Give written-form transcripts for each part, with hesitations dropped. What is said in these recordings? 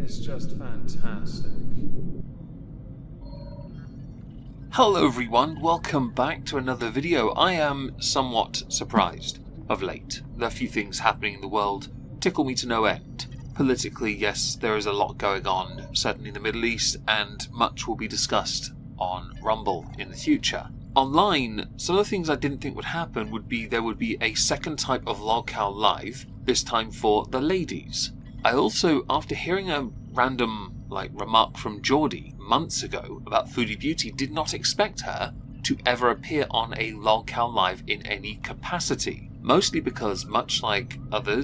is just fantastic. Hello everyone, welcome back to another video. I am somewhat surprised of late. There are a few things happening in the world tickle me to no end. Politically, yes, there is a lot going on, certainly in the Middle East, and much will be discussed on Rumble in the future. Online, some of the things I didn't think would happen would be there would be a second type of Lolcowlive, this time for the ladies. I also, after hearing a random remark from Geordie months ago about Foodie Beauty, did not expect her to ever appear on a Lolcowlive in any capacity. Mostly because, much like other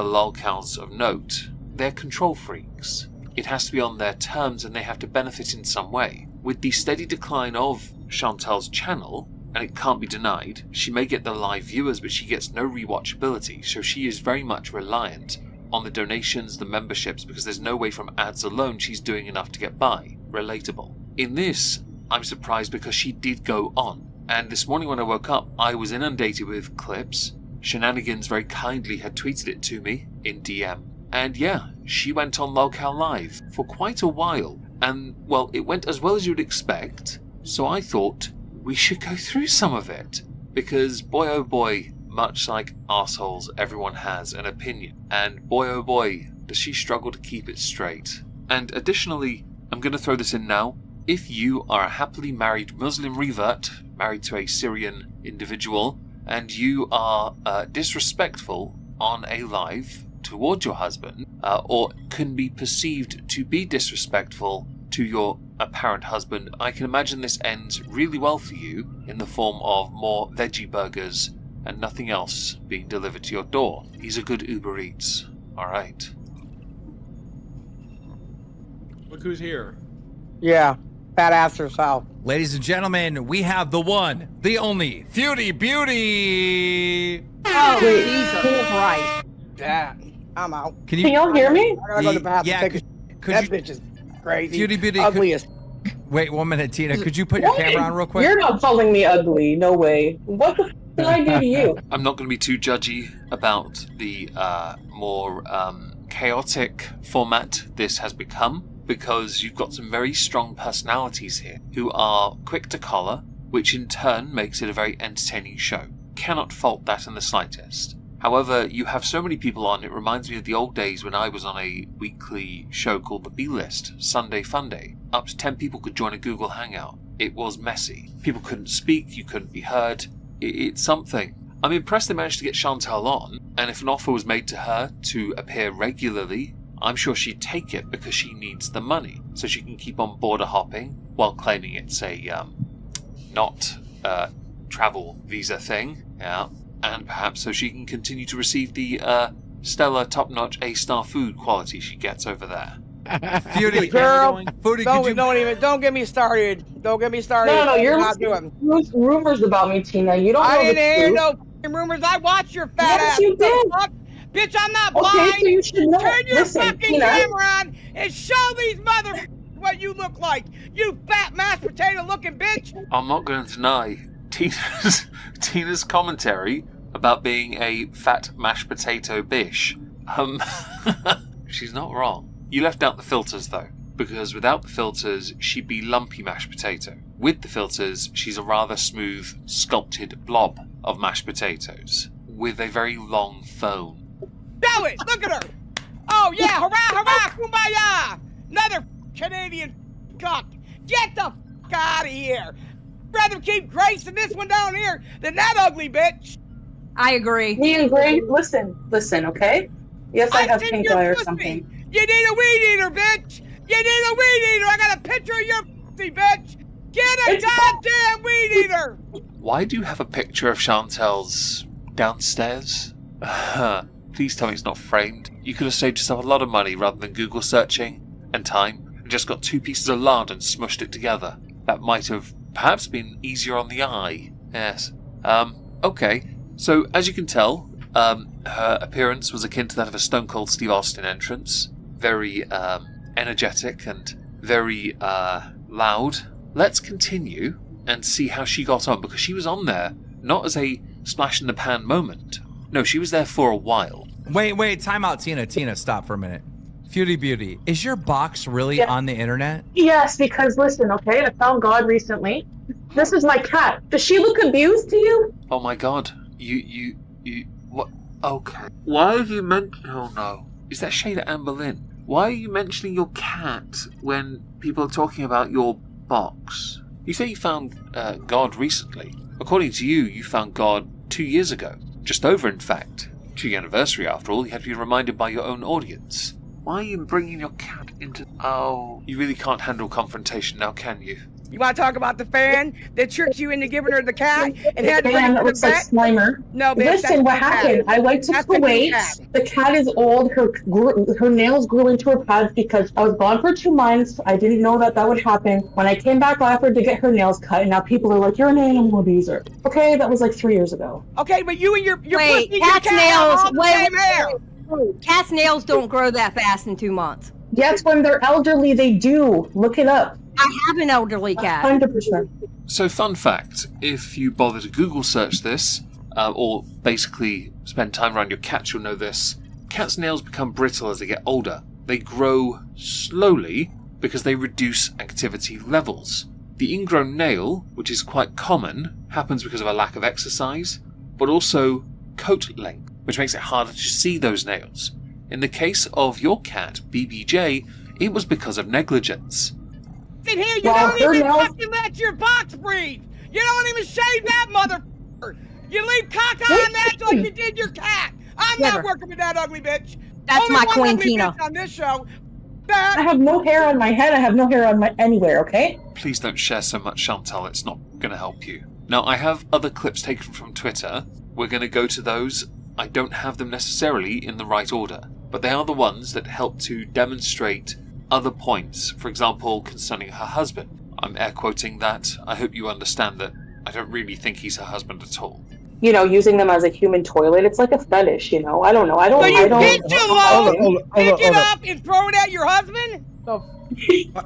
lolcows of note, they're control freaks. It has to be on their terms and they have to benefit in some way. With the steady decline of Shantel's channel, and it can't be denied, she may get the live viewers but she gets no rewatchability, so she is very much reliant on the donations, the memberships, because there's no way from ads alone she's doing enough to get by. Relatable. In this, I'm surprised because she did go on, and this morning when I woke up I was inundated with clips. Shenanigans very kindly had tweeted it to me in DM, and yeah, she went on Lolcowlive for quite a while, and well, it went as well as you'd expect, so I thought we should go through some of it, because boy oh boy, much like arseholes, everyone has an opinion, and boy oh boy, does she struggle to keep it straight. And additionally, I'm going to throw this in now, if you are a happily married Muslim revert, married to a Syrian individual, and you are disrespectful on a live towards your husband, or can be perceived to be disrespectful to your apparent husband, I can imagine this ends really well for you in the form of more veggie burgers and nothing else being delivered to your door. He's a good Uber Eats. Alright. Look who's here. Yeah, badass herself. Ladies and gentlemen, we have the one, the only, Foodie Beauty! Oh, Jesus Christ. Yeah, I'm out. Can y'all hear me? I gotta go to the bathroom. Yeah, Take a that you, bitch is crazy. Foodie Beauty, Ugliest. wait 1 minute, Tina. Could you put your camera on real quick? You're not calling me ugly. No way. What the f did I do to you? I'm not going to be too judgy about the more chaotic format this has become, because you've got some very strong personalities here who are quick to collar, which in turn makes it a very entertaining show. Cannot fault that in the slightest. However, you have so many people on, it reminds me of the old days when I was on a weekly show called The B-List, Sunday Funday. Up to 10 people could join a Google Hangout. It was messy. People couldn't speak, you couldn't be heard. It's something. I'm impressed they managed to get Shantel on, and if an offer was made to her to appear regularly, I'm sure she'd take it because she needs the money, so she can keep on border hopping while claiming it's a not travel visa thing. Yeah. And perhaps so she can continue to receive the stellar, top-notch, A-star food quality she gets over there. Foodie, Girl, Foodie, don't get me started. Don't get me started. No, you're not listening doing. to rumors about me, Tina. You don't know I didn't hear the no truth. f***ing rumors. I watched your fat Yes, ass. you What the did. fuck? Bitch, I'm not Okay, blind. so you should know. Turn your Listen, fucking Tina. camera on and show these mother what you look like. You fat mashed potato looking bitch. I'm not going to deny Tina's commentary about being a fat mashed potato bish. She's not wrong. You left out the filters though, because without the filters, she'd be lumpy mashed potato. With the filters, she's a rather smooth, sculpted blob of mashed potatoes, with a very long phone. Show it. Look at her. Oh yeah, hurrah, hurrah, kumbaya. Another Canadian cuck. Get the f*** out of here. Rather keep Grace and this one down here than that ugly bitch. I agree. Me and Gray, listen, okay? Yes, I have seen pink your eye or pussy. something. You need a weed eater, bitch. You need a weed eater. I got a picture of your pussy, bitch. Get a It's goddamn weed eater. Why do you have a picture of Chantel's downstairs? Please tell me it's not framed. You could have saved yourself a lot of money rather than Google searching and time, and just got 2 pieces of lard and smushed it together. That might have perhaps been easier on the eye. Yes. Okay. So, as you can tell, her appearance was akin to that of a Stone Cold Steve Austin entrance. Very energetic and very loud. Let's continue and see how she got on, because she was on there not as a splash in the pan moment. No, she was there for a while. Wait, time out, Tina, stop for a minute. Foodie Beauty, is your box really on the internet? Yes, because listen, okay, I found God recently. This is my cat. Does she look abused to you? Oh my god. You, what? Okay. Why have you mentioned, oh no. Is that Shada Ann Boleyn? Why are you mentioning your cat when people are talking about your box? You say you found God recently. According to you, you found God 2 years ago. Just over, in fact. 2-year anniversary, after all. You had to be reminded by your own audience. Why are you bringing your cat into... Oh, you really can't handle confrontation now, can you? You want to talk about the fan that tricked you into giving her the cat and had to bring Man, her that to looks the like vet? Slimer. No, bitch, Listen, what happened? I went to Kuwait. The cat is old. Her nails grew into her pads because I was gone for 2 months. I didn't know that would happen. When I came back, I offered to get her nails cut, and now people are like, "You're an animal abuser." Okay, that was like 3 years ago. Okay, but you and your Wait, pussy and your cat's cat have nails. all the same hair. Cat's nails don't grow that fast in 2 months. Yes, when they're elderly, they do. Look it up. I have an elderly cat. 100%. So, fun fact, if you bother to Google search this, or basically spend time around your cat, you'll know this. Cats' nails become brittle as they get older. They grow slowly because they reduce activity levels. The ingrown nail, which is quite common, happens because of a lack of exercise, but also coat length, which makes it harder to see those nails. In the case of your cat, BBJ, it was because of negligence. In here, you Well, don't her even nails- fucking let your box breathe. You don't even shave that motherfucker. You leave caca on that like you did your cat. I'm Never. not working with that ugly bitch. That's Only my one Queen ugly Tina. bitch on this show. I That have no hair on my head. I have no hair on my anywhere. Okay. Please don't share so much, Shantel, it's not going to help you. Now, I have other clips taken from Twitter. We're going to go to those. I don't have them necessarily in the right order, but they are the ones that help to demonstrate other points, for example, concerning her husband. I'm air quoting that. I hope you understand that I don't really think he's her husband at all. You know, using them as a human toilet. It's like a fetish. You know. I don't know. I don't. so you I don't. bitch alone, pick it up and throw it at your husband?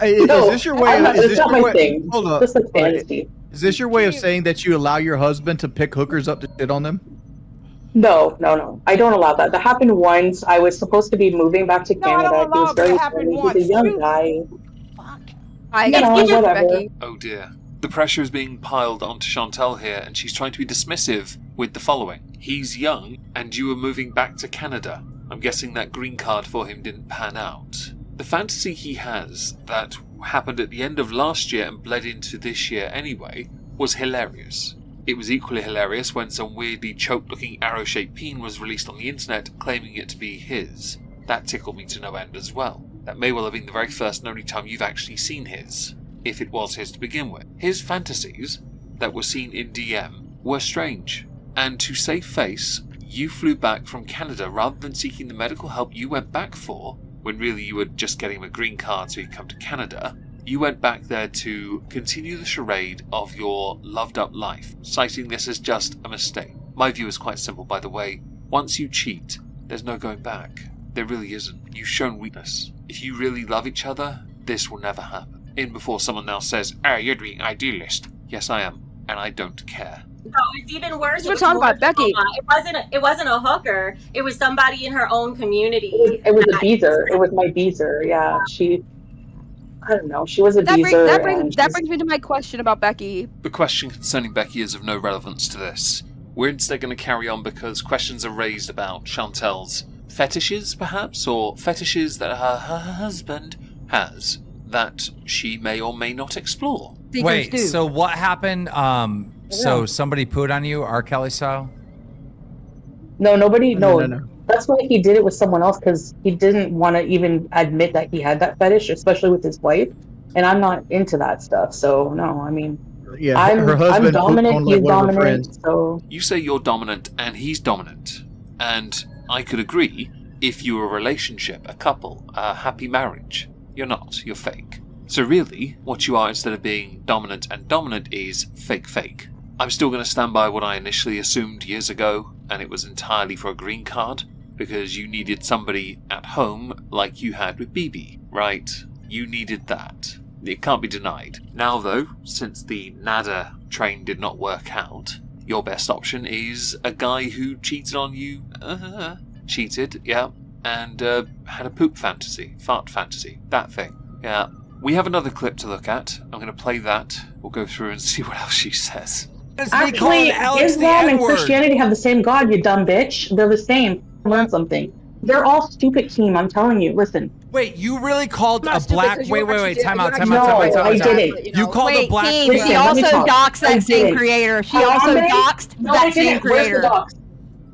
Is No, this your way? I'm not- Is it's this not your my way? thing. Hold up. Just like fantasy. Is this your way of saying that you allow your husband to pick hookers up to shit on them? No. I don't allow that. That happened once. I was supposed to be moving back to No, I Canada. don't He allow was it to very happen funny. once. He's a young You- guy. I You know, whatever. Becky. Oh dear. The pressure is being piled onto Shantel here, and she's trying to be dismissive with the following. He's young, and you were moving back to Canada. I'm guessing that green card for him didn't pan out. The fantasy he has that happened at the end of last year and bled into this year anyway was hilarious. It was equally hilarious when some weirdly choked-looking arrow-shaped peen was released on the internet claiming it to be his. That tickled me to no end as well. That may well have been the very first and only time you've actually seen his, if it was his to begin with. His fantasies that were seen in DM were strange, and to save face, you flew back from Canada rather than seeking the medical help you went back for, when really you were just getting a green card so you could come to Canada. You went back there to continue the charade of your loved-up life, citing this as just a mistake. My view is quite simple, by the way. Once you cheat, there's no going back. There really isn't. You've shown weakness. If you really love each other, this will never happen. In before someone now says, you're being idealist. Yes, I am, and I don't care. No, it's even worse. We're talking about Becky. It wasn't a hooker. It was somebody in her own community. It was a beezer. It was my beezer. Yeah, I don't know. She was a That beezer. brings me to my question about Becky. The question concerning Becky is of no relevance to this. We're instead going to carry on because questions are raised about Chantel's fetishes, perhaps, or fetishes that her husband has that she may or may not explore. Wait, so what happened? So somebody pooed on you, R. Kelly style? No, nobody. No. No. That's why he did it with someone else, because he didn't want to even admit that he had that fetish, especially with his wife. And I'm not into that stuff. So no, I mean, Yeah, I'm her husband pooped dominant. on, like, He's one of her dominant. friends. So You say you're dominant and he's dominant, and I could agree if you were a relationship, a couple, a happy marriage. You're not, you're fake. So really, what you are instead of being dominant and dominant is fake. I'm still going to stand by what I initially assumed years ago, and it was entirely for a green card, because you needed somebody at home like you had with BB, right? You needed that. It can't be denied. Now though, since the NADA train did not work out, your best option is a guy who cheated on you. Cheated, yeah. and had a poop fantasy, fart fantasy, that thing. Yeah. We have another clip to look at. I'm going to play that. We'll go through and see what else she says. Actually, Islam and Christianity have the same God, you dumb bitch. They're the same. Learn something. They're all stupid, Keem. I'm telling you. Listen. Wait, you really called a black... Wait, time out. No, I didn't. You called a black... Keem, she also doxed that same creator. She also doxed that same creator.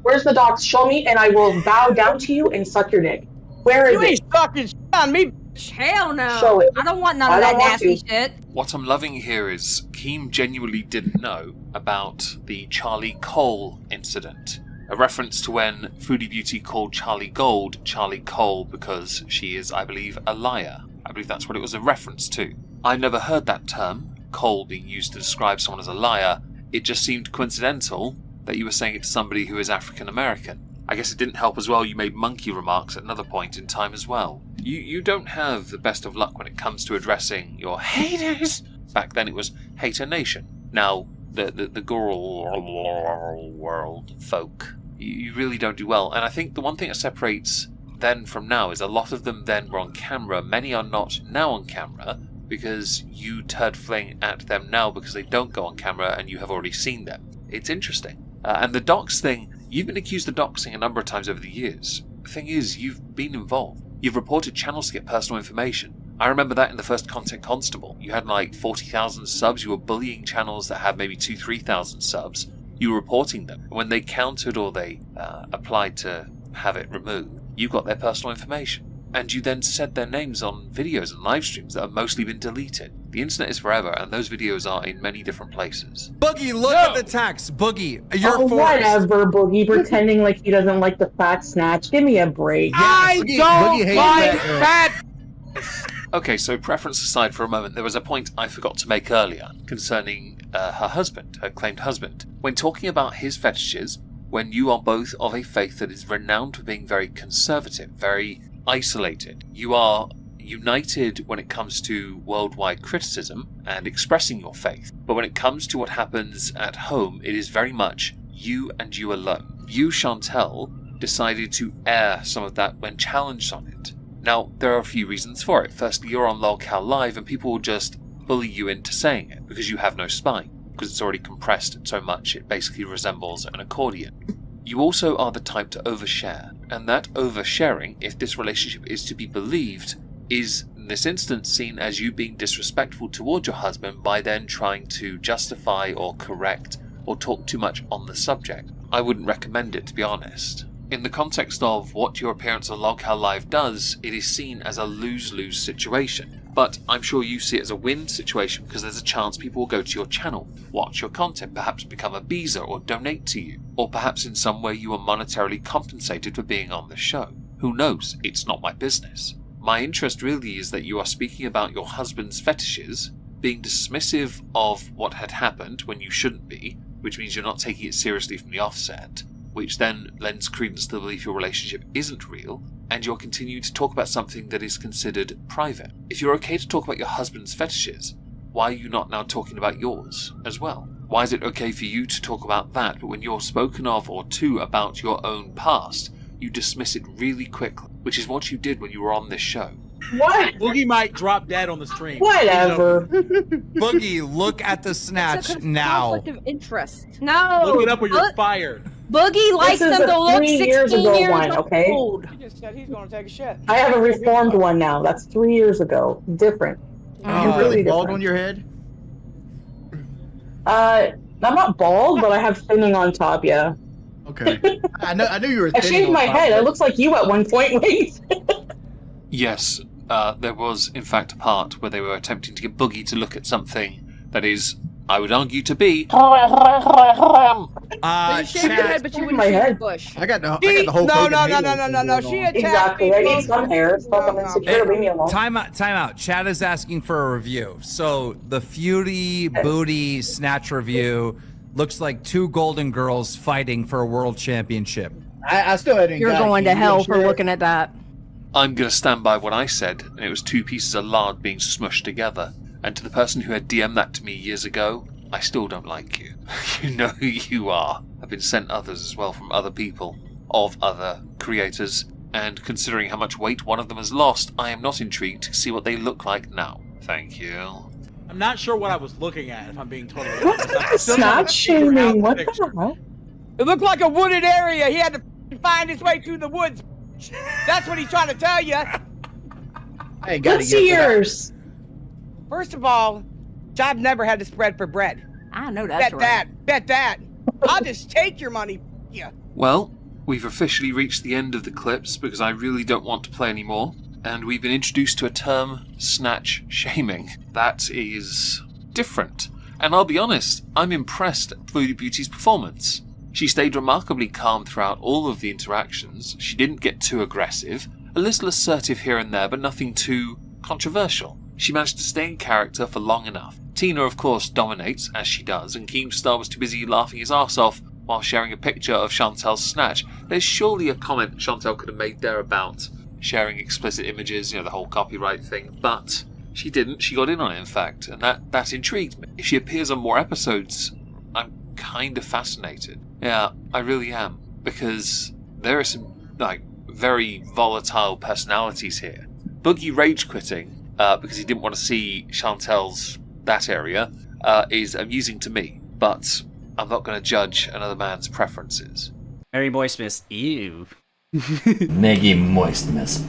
Where's the dox? Show me, and I will bow down to you and suck your dick. Where is it? You ain't sucking shit on me. Hell no. Show it. I don't want none of that nasty shit. What I'm loving here is Keem genuinely didn't know about the Charlie Cole incident. A reference to when Foodie Beauty called Charlie Gold Charlie Cole because she is, I believe, a liar. I believe that's what it was a reference to. I never heard that term, Cole, being used to describe someone as a liar. It just seemed coincidental that you were saying it to somebody who is African American. I guess it didn't help as well you made monkey remarks at another point in time as well. You don't have the best of luck when it comes to addressing your haters. Back then it was Hater Nation. Now, the girl world folk, you really don't do well. And I think the one thing that separates then from now is a lot of them then were on camera. Many are not now on camera because you turd fling at them now because they don't go on camera and you have already seen them. It's interesting. And the dox thing, you've been accused of doxing a number of times over the years. The thing is, you've been involved. You've reported channels to get personal information. I remember that in the first Content Constable. You had like 40,000 subs, you were bullying channels that had maybe 2,000-3,000 subs. You were reporting them. When they countered or they applied to have it removed, you got their personal information. And you then said their names on videos and live streams that have mostly been deleted. The internet is forever, and those videos are in many different places. Boogie, look at the text. Boogie, you're forced. Whatever, Boogie, pretending like he doesn't like the fat snatch. Give me a break. I don't like fat. Okay, so preference aside for a moment, there was a point I forgot to make earlier concerning her husband, her claimed husband. When talking about his fetishes, when you are both of a faith that is renowned for being very conservative, very isolated, you are united when it comes to worldwide criticism and expressing your faith. But when it comes to what happens at home, it is very much you and you alone. You, Shantel, decided to air some of that when challenged on it. Now, there are a few reasons for it. Firstly, you're on Lolcowlive and people will just bully you into saying it because you have no spine, because it's already compressed so much it basically resembles an accordion. You also are the type to overshare, and that oversharing, if this relationship is to be believed, is in this instance seen as you being disrespectful towards your husband by then trying to justify or correct or talk too much on the subject. I wouldn't recommend it, to be honest. In the context of what your appearance on Lolcowlive does, it is seen as a lose-lose situation. But I'm sure you see it as a win situation because there's a chance people will go to your channel, watch your content, perhaps become a beezer or donate to you, or perhaps in some way you are monetarily compensated for being on the show. Who knows? It's not my business. My interest really is that you are speaking about your husband's fetishes, being dismissive of what had happened when you shouldn't be, which means you're not taking it seriously from the offset, which then lends credence to the belief your relationship isn't real, and you're continuing to talk about something that is considered private. If you're okay to talk about your husband's fetishes, why are you not now talking about yours as well? Why is it okay for you to talk about that, but when you're spoken of or to about your own past, you dismiss it really quickly, which is what you did when you were on this show. What? Boogie might drop dead on the stream. Whatever. Boogie, look at the snatch now. Conflict of interest. No. Look it up or you're fired. Boogie likes them to look 16 years old. He just said he's going to take a shit. I have a reformed one now. That's 3 years ago. Different. Are you really bald on your head? I'm not bald, but I have thinning on top, yeah. Okay. I knew you were I thinning shaved my on top, head. but- It looks like you at one point, wait. Yes, there was in fact a part where they were attempting to get Boogie to look at something that is, I would argue, to be You shaved your head, but you wouldn't My shave your head. bush. I got the whole No. Hogan Halo No. thing She going on. attacked Exactly. me. I need some hair. Stop I'm insecure. Leave me alone. Time out. Chad is asking for a review. So the Foodie booty snatch review looks like two golden girls fighting for a world championship. I still hadn't You're got it. going to Can you hell for share? looking at that. I'm going to stand by what I said, and it was two pieces of lard being smushed together. And to the person who had DM'd that to me years ago, I still don't like you. You know who you are. I've been sent others as well from other people, of other creators. And considering how much weight one of them has lost, I am not intrigued to see what they look like now. Thank you. I'm not sure what I was looking at, if I'm being totally What's honest. this snatch shaming? What the hell? It looked like a wooded area. He had to find his way through the woods. That's what he's trying to tell you. Hey, gotta Let's get see to that. yours. First of all, I've never had to spread for bread. I know that's right. Bet that. I'll just take your money, yeah. Well, we've officially reached the end of the clips because I really don't want to play anymore. And we've been introduced to a term, snatch shaming. That is different. And I'll be honest, I'm impressed at Foodie Beauty's performance. She stayed remarkably calm throughout all of the interactions. She didn't get too aggressive, a little assertive here and there, but nothing too controversial. She managed to stay in character for long enough. Tina, of course, dominates, as she does, and Keemstar was too busy laughing his arse off while sharing a picture of Chantel's snatch. There's surely a comment Shantel could have made there about sharing explicit images, the whole copyright thing, but she didn't. She got in on it, in fact, and that intrigued me. If she appears on more episodes, I'm kind of fascinated. Yeah, I really am, because there are some, very volatile personalities here. Boogie rage quitting, because he didn't want to see Chantel's that area, is amusing to me, but I'm not going to judge another man's preferences. Mary Moistness, ew. Maggie Moistness.